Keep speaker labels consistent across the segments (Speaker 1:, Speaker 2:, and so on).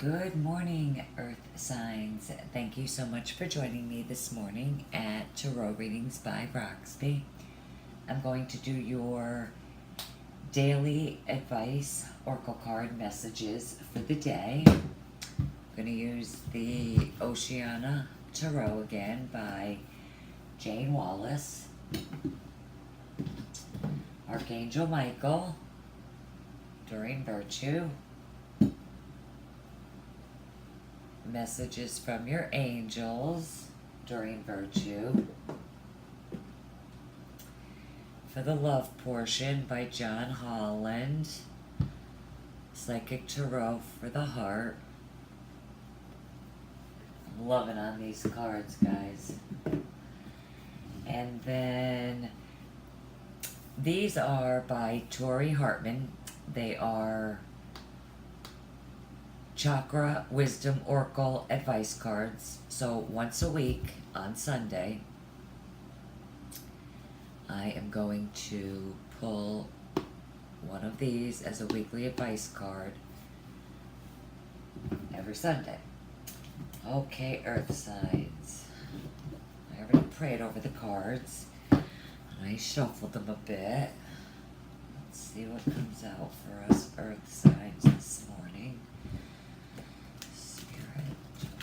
Speaker 1: Good morning, Earth signs. Thank you so much for joining me this morning at Tarot Readings by Roxby. I'm going to do your daily advice oracle card messages for the day. I'm going to use the Oceana Tarot again by Jane Wallace. Archangel Michael during Virtue. Messages from your angels during Virtue. For the love portion by John Holland. Psychic Tarot for the heart. I'm loving on these cards, guys. And then these are by Tori Hartman. They are Chakra Wisdom Oracle advice cards. So once a week on Sunday, I am going to pull one of these as a weekly advice card every Sunday. Okay, Earth signs. I already prayed over the cards, and I shuffled them a bit. Let's see what comes out for us Earth signs this morning. Spirit, July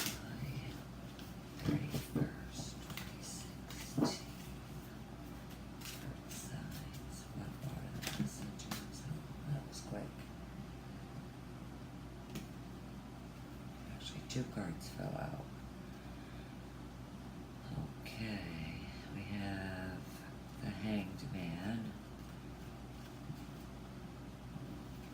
Speaker 1: 31st, 2016. Earth signs. What are the messages? Oh, that was quick. Actually, two cards fell out. Okay, we have the Hanged Man.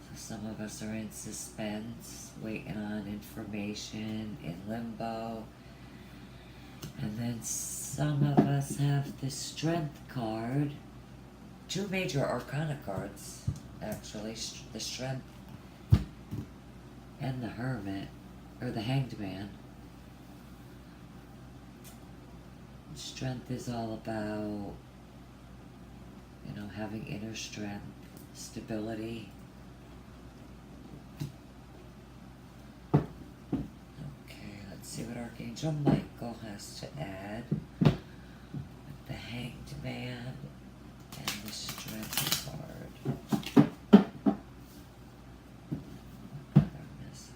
Speaker 1: So some of us are in suspense, waiting on information, in limbo. And then some of us have the Strength card. Two major arcana cards, actually. The Strength and the Hermit, or the Hanged Man. Strength is all about, having inner strength, stability. Okay, let's see what Archangel Michael has to add with the Hanged Man and the Strength card. What other messages?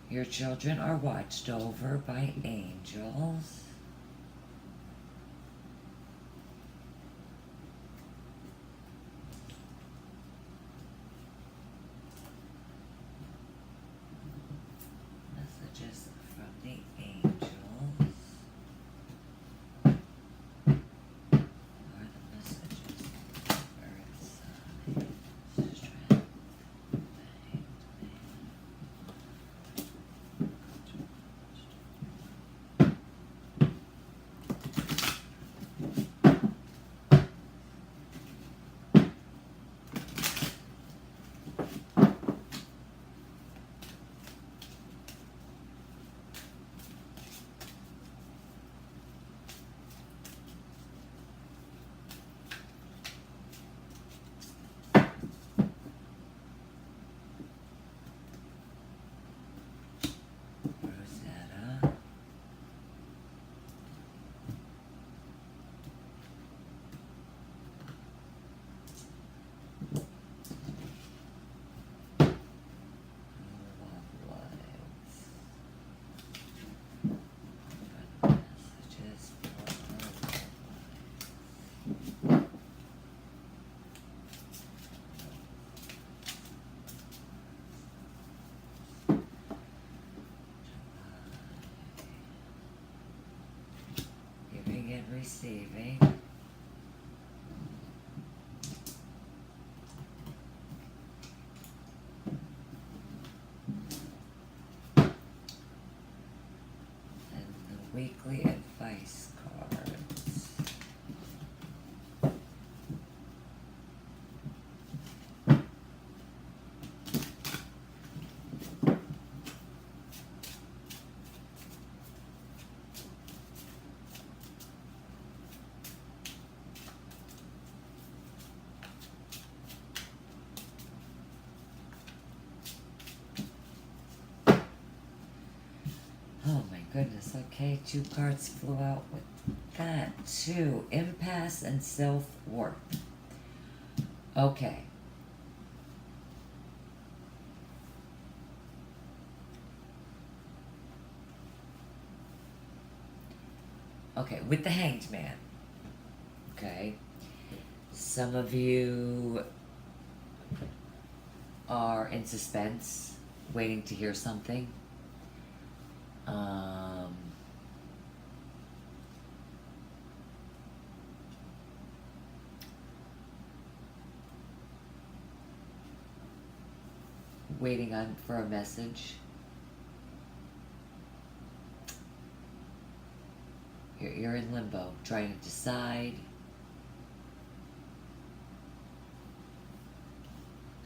Speaker 1: Your children are watched over by angels. Messages from the angels. Are the messages of Earth signs? Strength. receiving. And the weekly advice cards. Oh my goodness, okay, 2 cards flew out with that too. Impasse and self-worth. Okay. Okay, with the Hanged Man. Okay. Some of you are in suspense, waiting to hear something. Waiting on for a message. You're in limbo, trying to decide.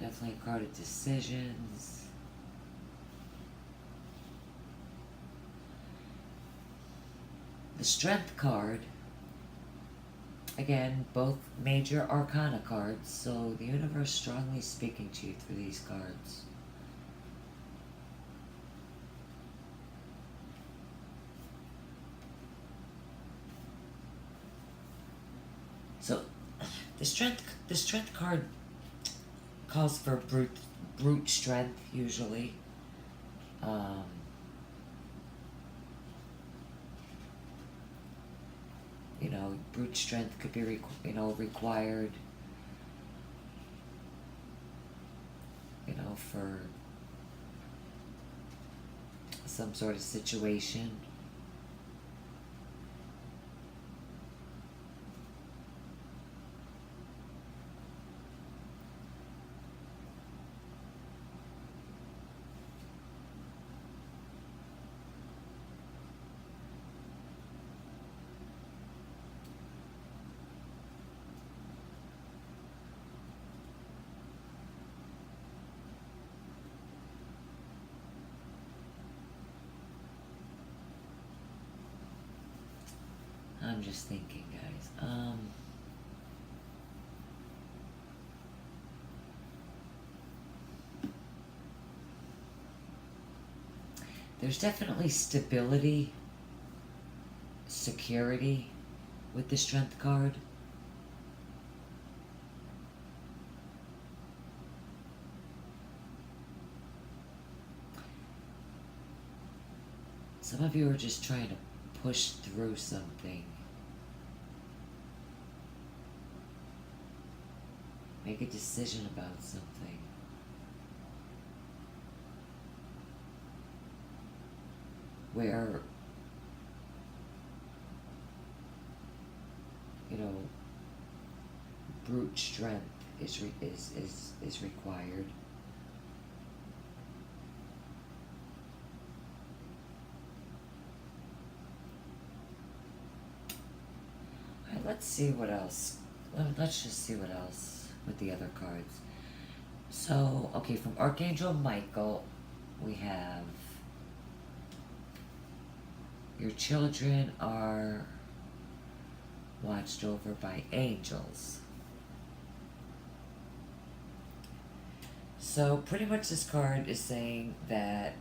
Speaker 1: Definitely a card of decisions. The Strength card. Again, both major arcana cards, so the universe strongly speaking to you through these cards. So, the strength card calls for brute strength usually. You know, brute strength could be required. You know, for some sort of situation. I'm just thinking, guys. There's definitely stability, security with the Strength card. Some of you are just trying to push through something. Make a decision about something. Where, you know, brute strength is required. Alright, let's see what else. Let's just see what else with the other cards. So, okay, from Archangel Michael, we have your children are watched over by angels. So pretty much this card is saying that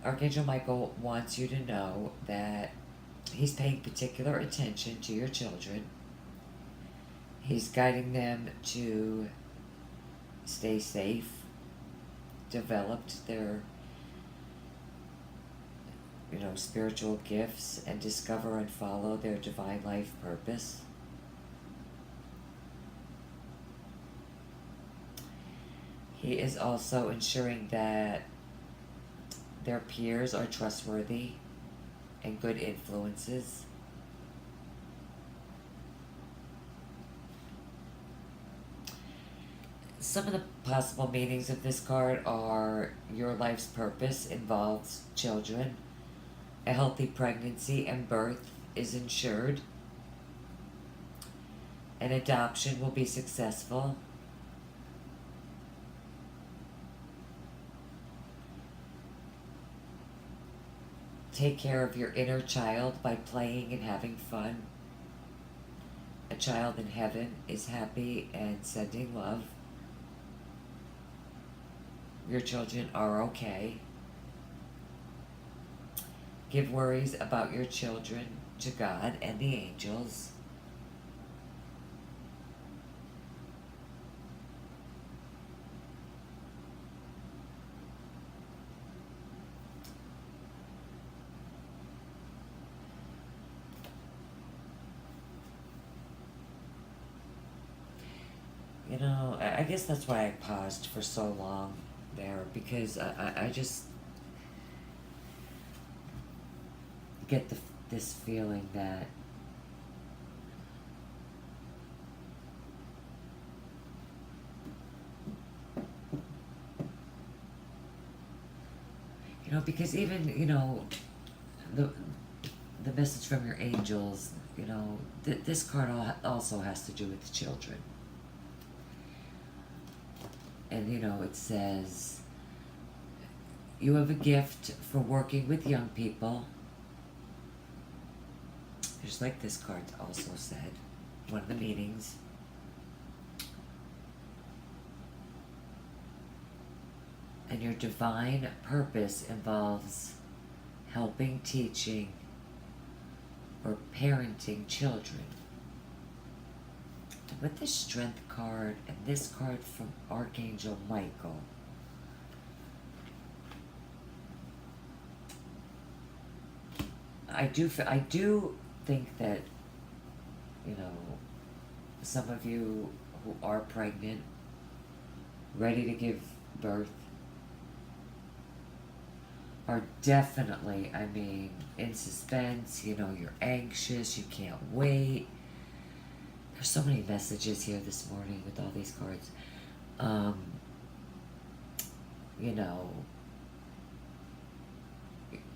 Speaker 1: Archangel Michael wants you to know that he's paying particular attention to your children. He's guiding them to stay safe, developed their, you know, spiritual gifts, and discover and follow their divine life purpose. He is also ensuring that their peers are trustworthy and good influences. some of the possible meanings of this card are your life's purpose involves children. A healthy pregnancy and birth is ensured. An adoption will be successful. Take care of your inner child by playing and having fun. A child in heaven is happy and sending love. Your children are okay. Give worries about your children to God and the angels. You know, I guess that's why I paused for so long there, because I just get this feeling that because even, the message from your angels, this card also has to do with children. And, it says, you have a gift for working with young people. Just like this card also said, one of the meanings. And your divine purpose involves helping, teaching, or parenting children. And with this Strength card and this card from Archangel Michael, I do think that, some of you who are pregnant, ready to give birth, are definitely, in suspense. You're anxious, you can't wait. There's so many messages here this morning with all these cards.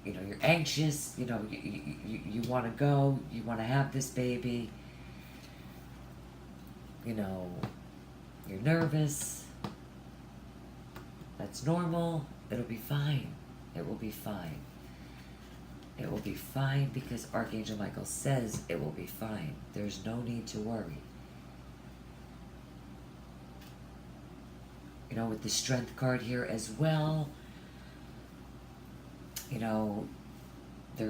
Speaker 1: You're anxious, you want to go, you want to have this baby, you're nervous. That's normal. It'll be fine. It will be fine. It will be fine because Archangel Michael says it will be fine. There's no need to worry. With the Strength card here as well,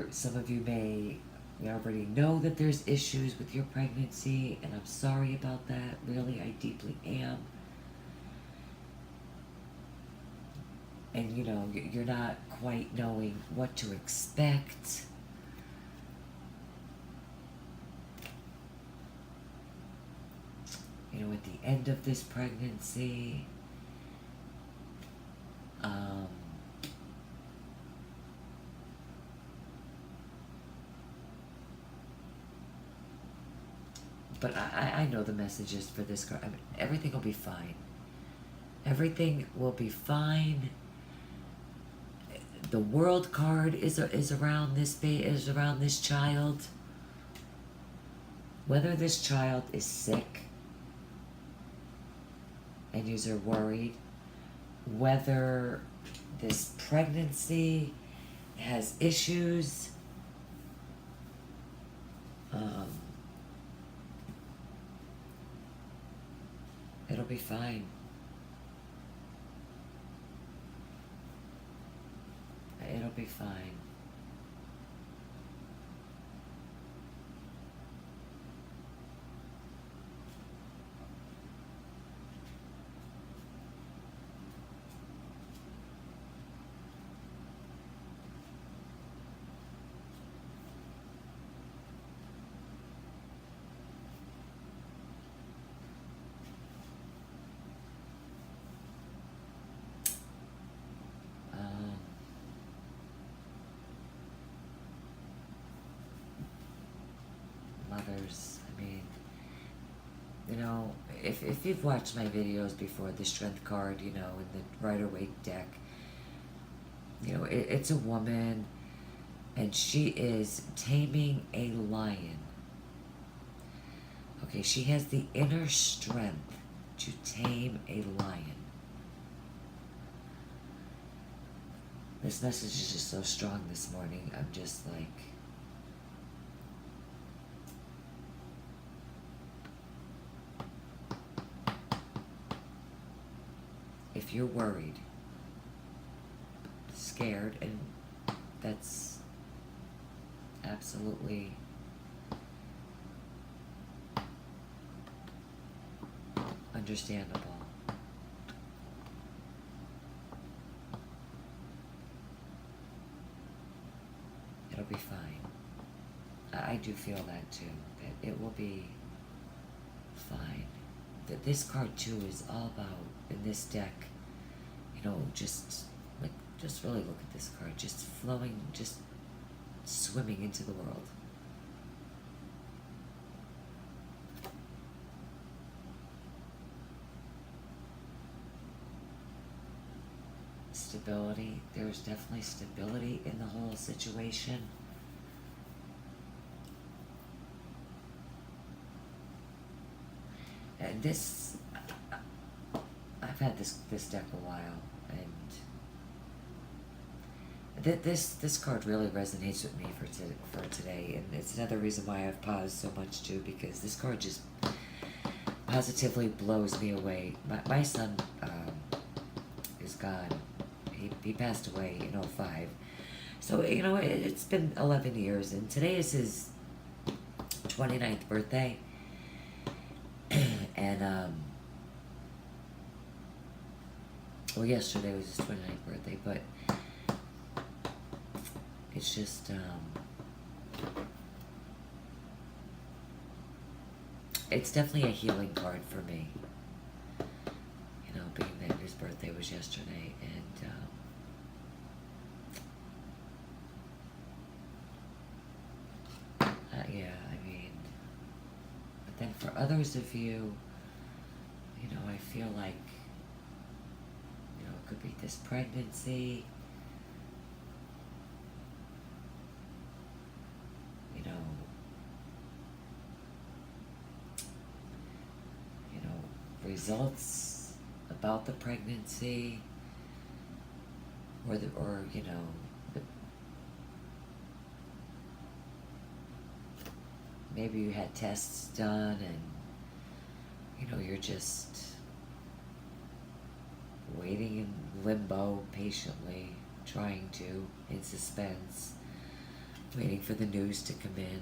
Speaker 1: some of you may already know that there's issues with your pregnancy, and I'm sorry about that. Really, I deeply am. And you're not quite knowing what to expect. At the end of this pregnancy, but I know the messages for this card. Everything will be fine. Everything will be fine. The World card is around this child. Whether this child is sick and you're worried, whether this pregnancy has issues, it'll be fine. It'll be fine. Mothers, know, if you've watched my videos before, the Strength card, you know, in the Rider-Waite deck, you know, it's a woman, and she is taming a lion. Okay, she has the inner strength to tame a lion. This message is just so strong this morning. I'm just like... If you're worried, scared, and that's absolutely understandable. It'll be fine. I do feel that too, that it will be fine. That this card too is all about, in this deck, you know, just really look at this card, just flowing, just swimming into the world. Stability. There's definitely stability in the whole situation. And this, I've had this deck a while, and this card really resonates with me for today, and it's another reason why I've paused so much too, because this card just positively blows me away. My son is gone. He passed away in 2005. So, you know, it's been 11 years, and today is his 29th birthday. And, well, yesterday was his 29th birthday, but it's just, it's definitely a healing card for me. You know, being that his birthday was yesterday, and, yeah, I mean, but then for others of you, you know, I feel like, you know, it could be this pregnancy, you know, results about the pregnancy, or you know, maybe you had tests done, and you know, you're just waiting in limbo patiently, trying to, in suspense, waiting for the news to come in.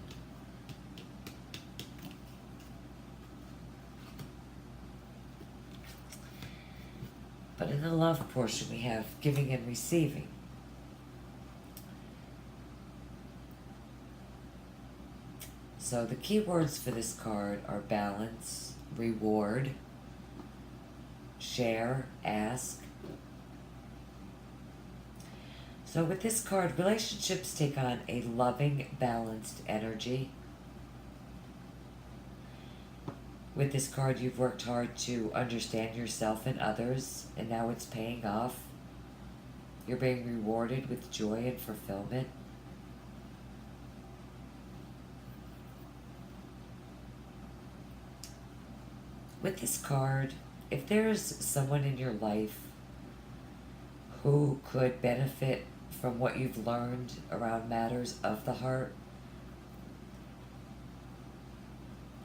Speaker 1: But in the love portion, we have giving and receiving. So the key words for this card are balance, reward, share, ask. So with this card, relationships take on a loving, balanced energy. With this card, you've worked hard to understand yourself and others, and now it's paying off. You're being rewarded with joy and fulfillment. With this card, if there's someone in your life who could benefit from what you've learned around matters of the heart,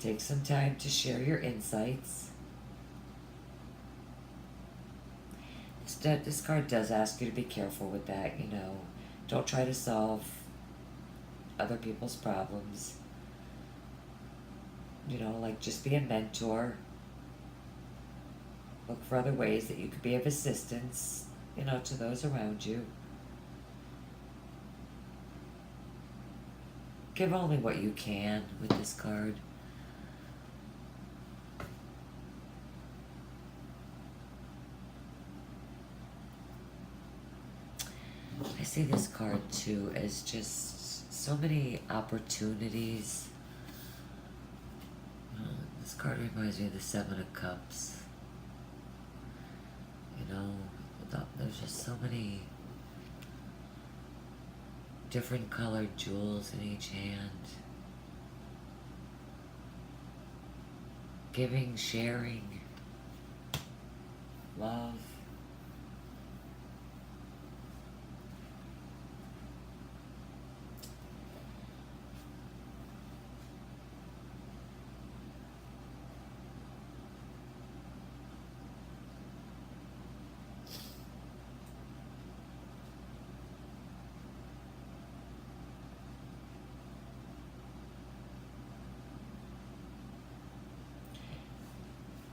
Speaker 1: take some time to share your insights. This card does ask you to be careful with that, you know. Don't try to solve other people's problems. You know, like, just be a mentor. Look for other ways that you could be of assistance, you know, to those around you. Give only what you can with this card. I see this card too as just so many opportunities. This This card reminds me of the Seven of Cups. You know, there's just so many different colored jewels in each hand. Giving, sharing, love.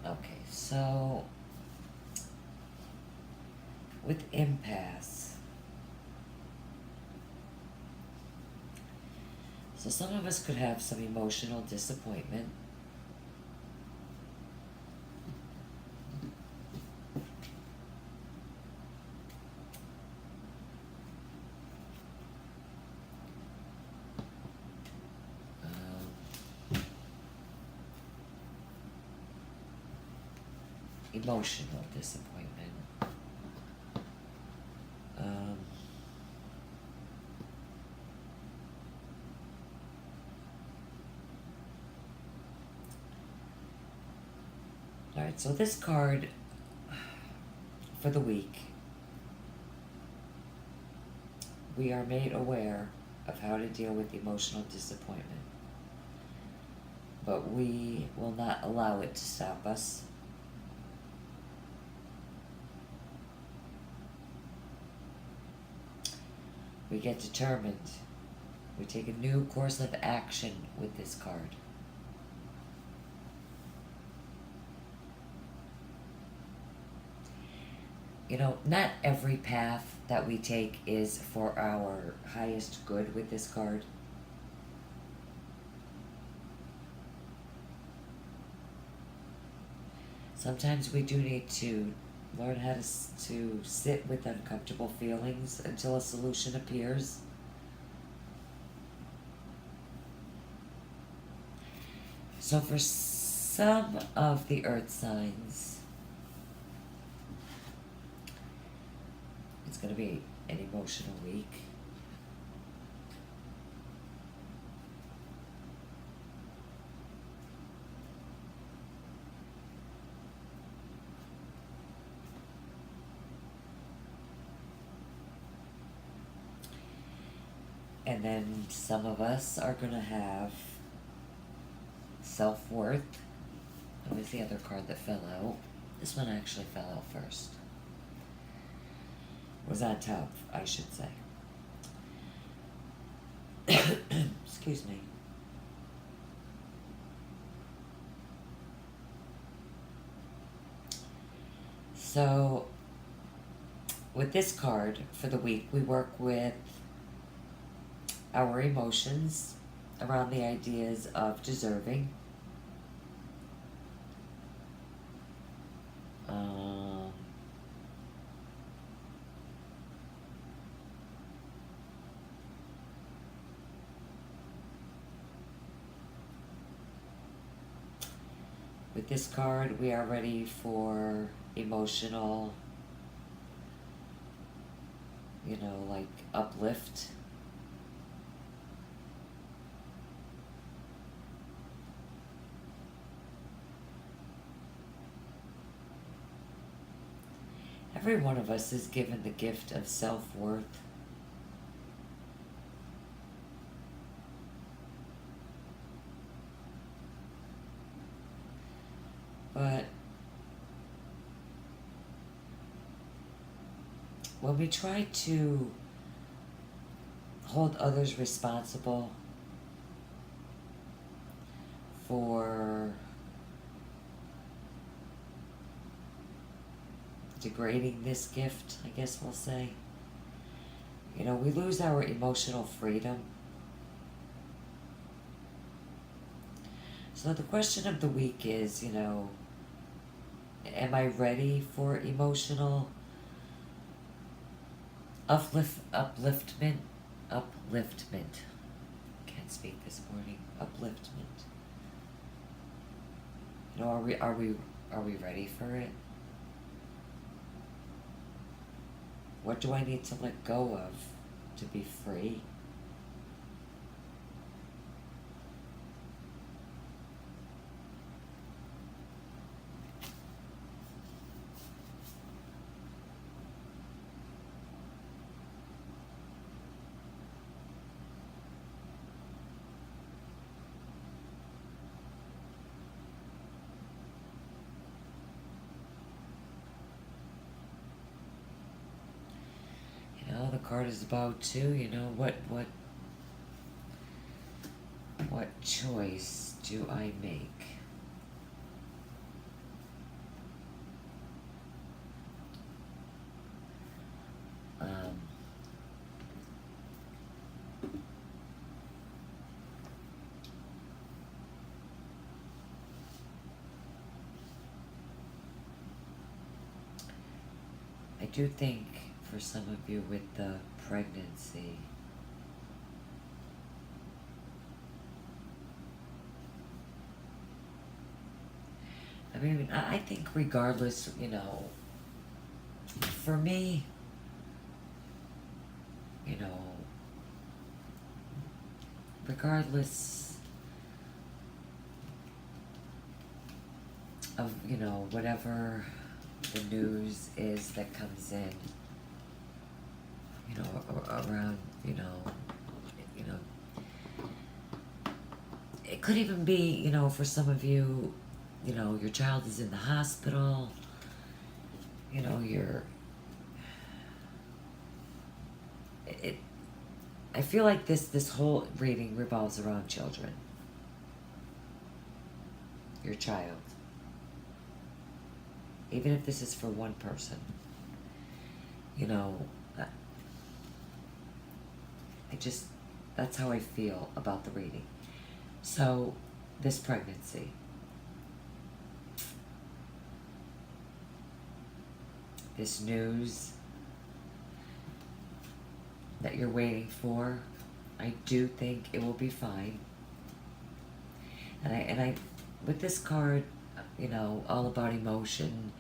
Speaker 1: Okay, so with impasse, so some of us could have some emotional disappointment. Emotional disappointment. Alright, so this card for the week, we are made aware of how to deal with emotional disappointment, but we will not allow it to stop us. We get determined. We take a new course of action with this card. You know, not every path that we take is for our highest good with this card. Sometimes we do need to learn how to sit with uncomfortable feelings until a solution appears. So for some of the earth signs, it's going to be an emotional week. And then some of us are going to have self-worth. What was the other card that fell out? This one actually fell out first. Was on top, I should say. Excuse me. So, with this card for the week, we work with our emotions around the ideas of deserving, with this card we are ready for emotional, you know, like uplift. Every one of us is given the gift of self-worth. But when we try to hold others responsible for degrading this gift, I guess we'll say, you know, we lose our emotional freedom. So the question of the week is, you know, am I ready for emotional upliftment? Can't speak this morning. Upliftment. You know, are we ready for it? What do I need to let go of to be free? You know, the card is about to, you know, what choice do I make? Um, I do think for some of you with the pregnancy, I mean, I think regardless, you know, for me, you know, regardless of, you know, whatever the news is that comes in, you know, around, you know, it could even be, you know, for some of you, you know, your child is in the hospital, you know, it, I feel like this whole reading revolves around children. Your child. Even if this is for one person. You know, that's how I feel about the reading. So, this pregnancy. This news that you're waiting for, I do think it will be fine. And I with this card, you know, all about emotion,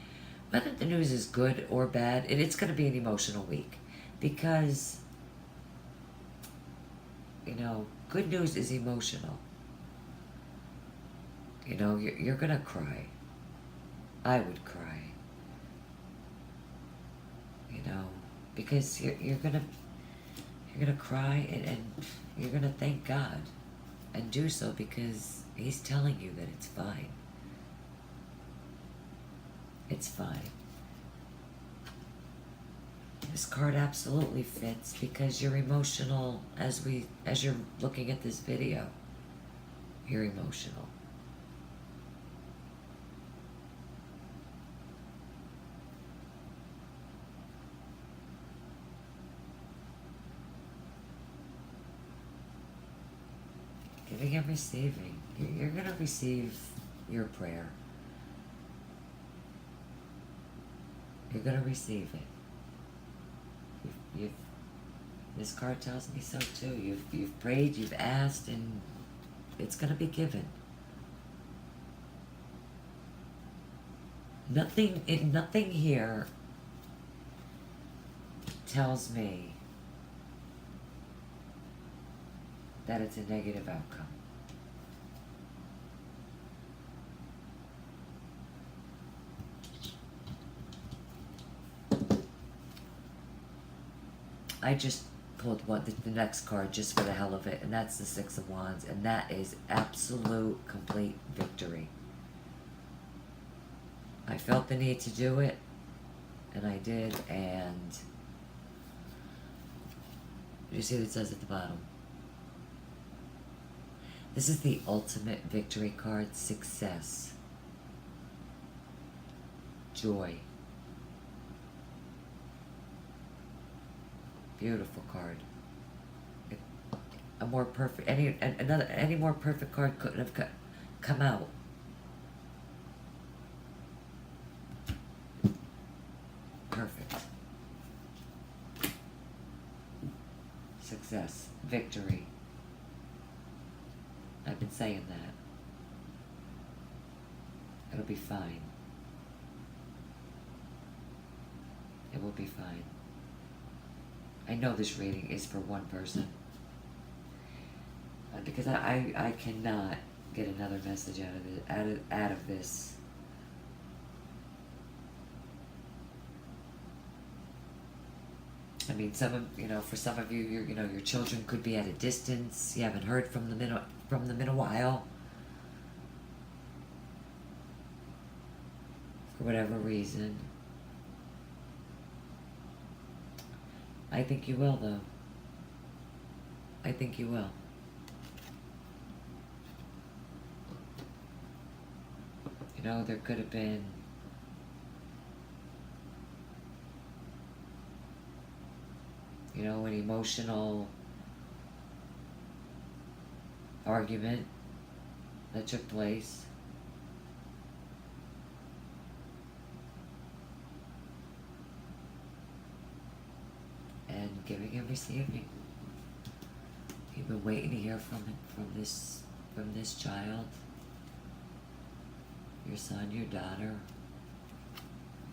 Speaker 1: whether the news is good or bad, it's going to be an emotional week. Because, you know, good news is emotional. You know, you're going to cry. I would cry. You know, because you're going to cry and you're going to thank God. And do so because He's telling you that it's fine. It's fine. This card absolutely fits because you're emotional as you're looking at this video. You're emotional. Giving and receiving. You're going to receive your prayer. You're going to receive it. This card tells me so too. You've prayed, you've asked, and it's going to be given. Nothing here tells me that it's a negative outcome. I just pulled the next card just for the hell of it, and that's the Six of Wands, and that is absolute, complete victory. I felt the need to do it, and I did, and you see what it says at the bottom? This is the ultimate victory card, success, joy. Beautiful card. A more perfect, any more perfect card couldn't have come out. Perfect. Success, victory. I've been saying that. It'll be fine. It will be fine. I know this reading is for one person. Because I cannot get another message out of this. I mean, for some of you, your children could be at a distance. You haven't heard from them in a while. For whatever reason. I think you will, though. I think you will. There could have been an emotional argument that took place. And giving and receiving. You've been waiting to hear from this child, your son, your daughter,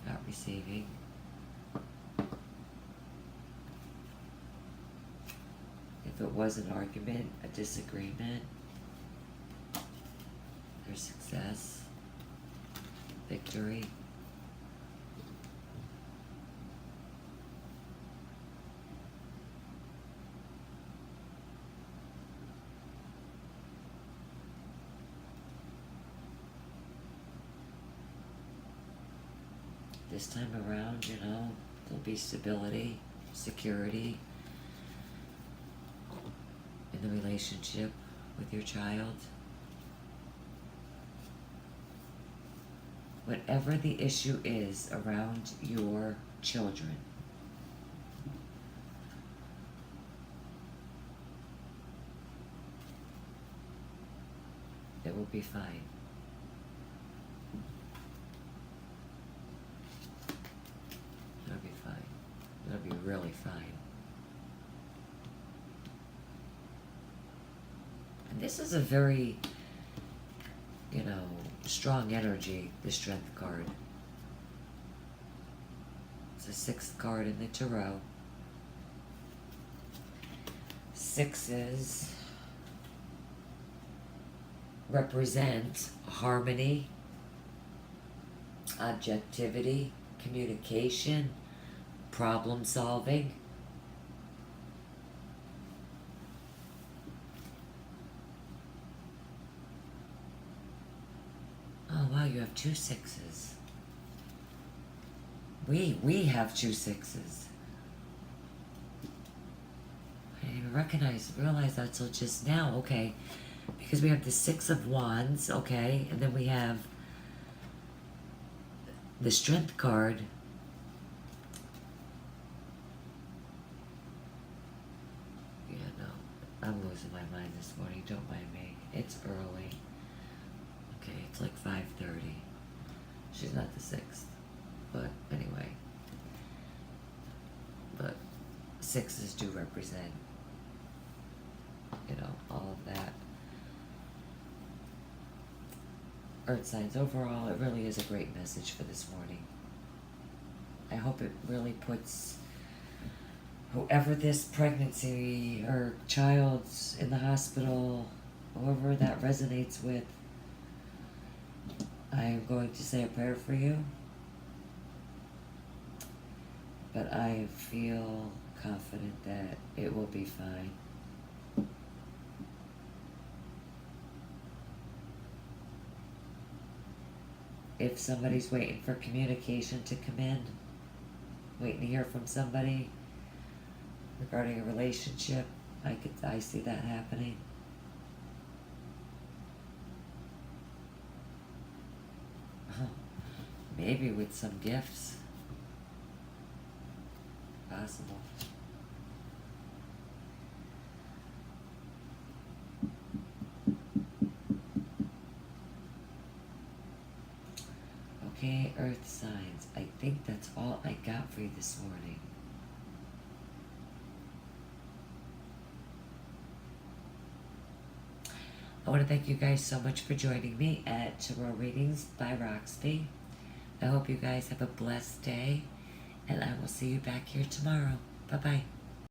Speaker 1: not receiving. If it was an argument, a disagreement, there's success, victory. This time around, there'll be stability, security in the relationship with your child. Whatever the issue is around your children, it will be fine. It'll be fine. It'll be really fine. And this is a very, strong energy, the Strength card. It's the 6th card in the Tarot. 6s represent harmony, objectivity, communication, problem solving. Oh wow, you have 2 6s. We have 2 6s. I didn't even realize that till just now. Okay, because we have the 6 of Wands. Okay, and then we have the Strength card. Yeah, no, I'm losing my mind this morning. Don't mind me. It's early. Okay, it's like 5:30. She's not the 6th. But anyway. But 6s do represent, all of that. Earth signs, overall, it really is a great message for this morning. I hope it really puts whoever this pregnancy or child's in the hospital, whoever that resonates with, I am going to say a prayer for you. But I feel confident that it will be fine. If somebody's waiting for communication to come in, waiting to hear from somebody regarding a relationship, I see that happening. Maybe with some gifts. Possible. Okay, Earth signs. I think that's all I got for you this morning. I want to thank you guys so much for joining me at Tarot Readings by Roxby. I hope you guys have a blessed day, and I will see you back here tomorrow. Bye-bye.